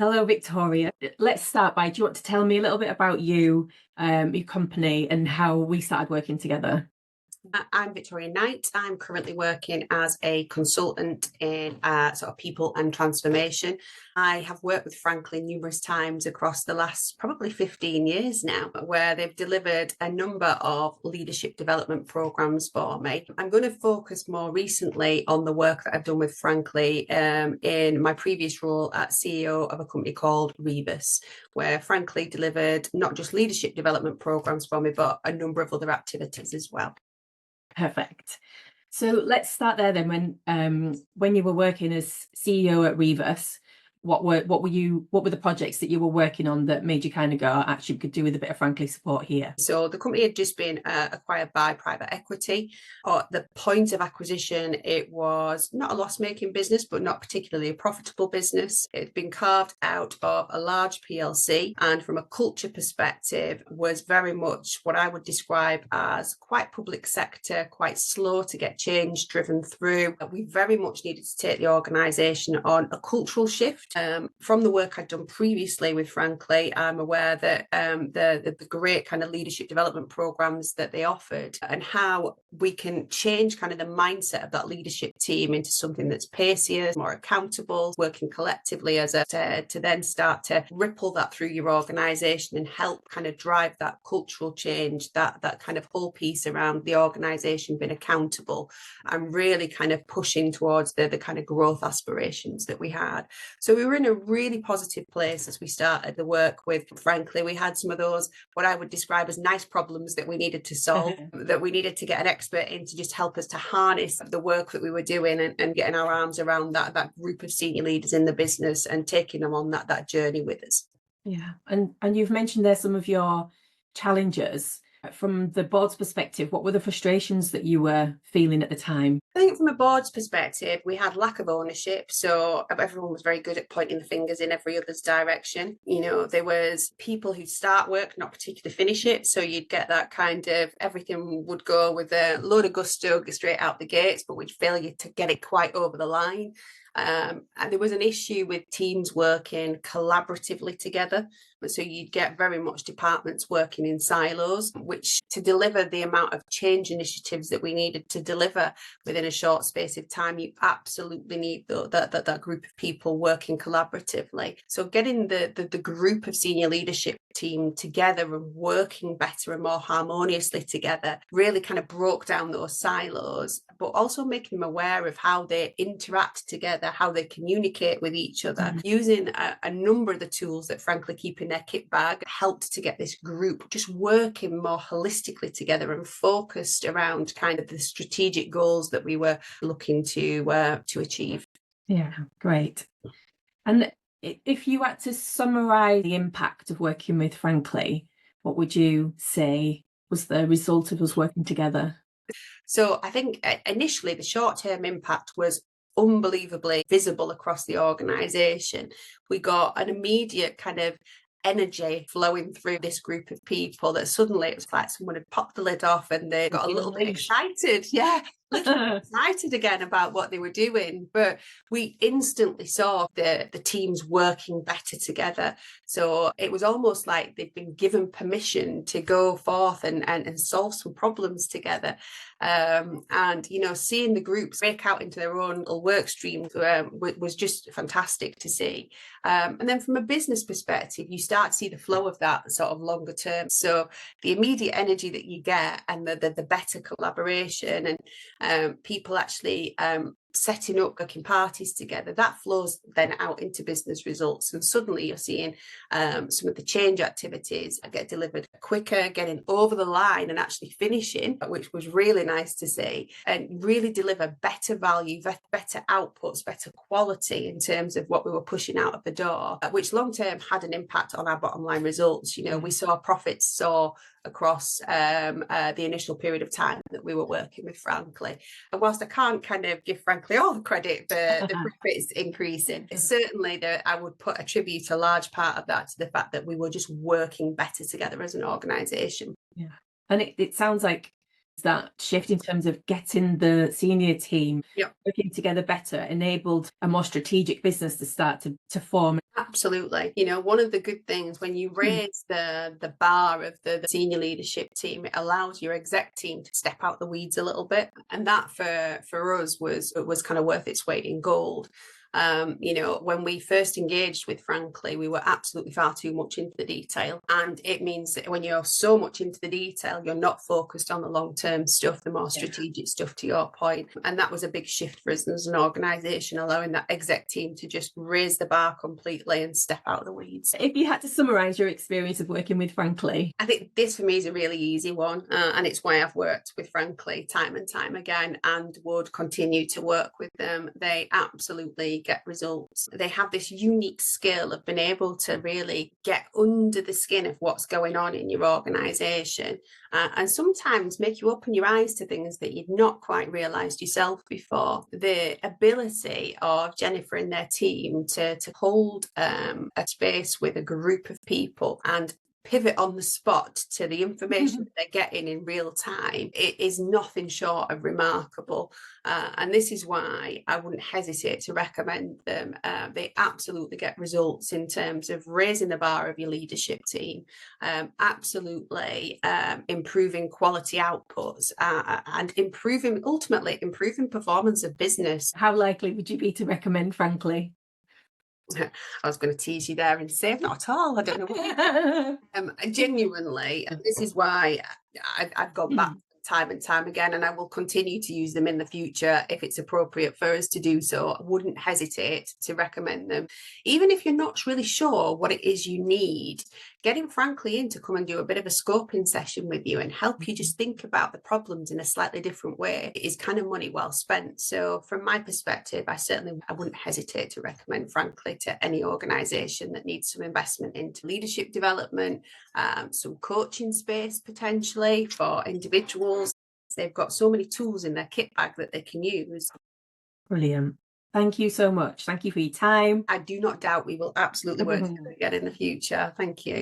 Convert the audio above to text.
Hello, Victoria. Let's start by, do you want to tell me a little bit about you, your company, and how we started working together? I'm Victoria Knight. I'm currently working as a consultant in sort of people and transformation. I have worked with Franklin numerous times across the last probably 15 years now, where they've delivered a number of leadership development programs for me. I'm going to focus more recently on the work that I've done with Franklin in my previous role as CEO of a company called Rivus, where Franklin delivered not just leadership development programs for me, but a number of other activities as well. Perfect. So let's start there then. When you were working as CEO at Rivus, what were the projects that you were working on that made you kind of go, actually, we could do with a bit of Franklin support here? So the company had just been acquired by private equity. At the point of acquisition, it was not a loss-making business, but not particularly a profitable business. It had been carved out of a large PLC, and from a culture perspective, was very much what I would describe as quite public sector, quite slow to get change driven through. We very much needed to take the organisation on a cultural shift. From the work I'd done previously with Franklin, I'm aware that the great kind of leadership development programs that they offered and how we can change kind of the mindset of that leadership team into something that's pacier, more accountable, working collectively to then start to ripple that through your organisation and help kind of drive that cultural change, that kind of whole piece around the organisation being accountable and really kind of pushing towards the kind of growth aspirations that we had. So we were in a really positive place as we started the work with Franklin. We had some of those, what I would describe as nice problems that we needed to solve, that we needed to get an expert in to just help us to harness the work that we were doing and getting our arms around that group of senior leaders in the business and taking them on that journey with us. Yeah, and you've mentioned there some of your challenges. From the board's perspective, what were the frustrations that you were feeling at the time? I think from a board's perspective, we had lack of ownership. So everyone was very good at pointing the fingers in every other's direction. You know, there was people who start work, not particularly finish it. So you'd get that kind of everything would go with a load of gusto straight out the gates, but we'd fail you to get it quite over the line. And there was an issue with teams working collaboratively together. So you'd get very much departments working in silos, which to deliver the amount of change initiatives that we needed to deliver within a short space of time, you absolutely need that group of people working collaboratively. So getting the group of senior leadership team together and working better and more harmoniously together really kind of broke down those silos, but also making them aware of how they interact together, how they communicate with each other. Using a number of the tools that Franklin keep in their kit bag helped to get this group just working more holistically together and focused around kind of the strategic goals that we were looking to achieve. Yeah, great. And if you had to summarize the impact of working with Franklin, what would you say was the result of us working together? So I think initially the short-term impact was unbelievably visible across the organisation. We got an immediate kind of energy flowing through this group of people that suddenly it was like someone had popped the lid off and they got a little bit excited. Yeah, excited again about what they were doing. But we instantly saw the teams working better together. So it was almost like they'd been given permission to go forth and solve some problems together. And, you know, seeing the groups break out into their own little work streams was just fantastic to see. And then from a business perspective, you start to see the flow of that sort of longer term. So the immediate energy that you get and the better collaboration and people actually setting up working parties together, that flows then out into business results. And suddenly you're seeing some of the change activities get delivered quicker, getting over the line and actually finishing, which was really nice to see, and really deliver better value, better outputs, better quality in terms of what we were pushing out of the door, which long term had an impact on our bottom line results. You know, we saw profits soar across the initial period of time that we were working with Franklin. And whilst I can't kind of give Franklin all the credit for the profits increasing, certainly I would attribute a large part of that to the fact that we were just working better together as an organisation. Yeah, and it sounds like that shift in terms of getting the senior team Yep. working together better enabled a more strategic business to start to form. Absolutely. You know, one of the good things when you raise the bar of the senior leadership team, it allows your exec team to step out the weeds a little bit. And that for us was kind of worth its weight in gold. You know, when we first engaged with Frankly, we were absolutely far too much into the detail. And it means that when you're so much into the detail, you're not focused on the long-term stuff, the more strategic stuff, to your point. And that was a big shift for us as an organization, allowing that exec team to just raise the bar completely and step out of the weeds. If you had to summarize your experience of working with Frankly, I think this for me is a really easy one, and it's why I've worked with Frankly time and time again and would continue to work with them. They absolutely get results. They have this unique skill of being able to really get under the skin of what's going on in your organization, and sometimes make you open your eyes to things that you'd not quite realized yourself before. The ability of Jennifer and their team to hold a space with a group of people and pivot on the spot to the information that they're getting in real time, it is nothing short of remarkable. And this is why I wouldn't hesitate to recommend them. They absolutely get results in terms of raising the bar of your leadership team, absolutely improving quality outputs, and ultimately improving performance of business. how likely would you be to recommend Frankly? I was going to tease you there and say, not at all. I don't know what. Genuinely, this is why I've gone back time and time again, and I will continue to use them in the future if it's appropriate for us to do so. I wouldn't hesitate to recommend them. Even if you're not really sure what it is you need, getting Frankly in to come and do a bit of a scoping session with you and help you just think about the problems in a slightly different way is kind of money well spent. So from my perspective, I wouldn't hesitate to recommend Frankly to any organisation that needs some investment into leadership development, some coaching space potentially for individuals. They've got so many tools in their kit bag that they can use. Brilliant. Thank you so much. Thank you for your time. I do not doubt we will absolutely work together again in the future. Thank you.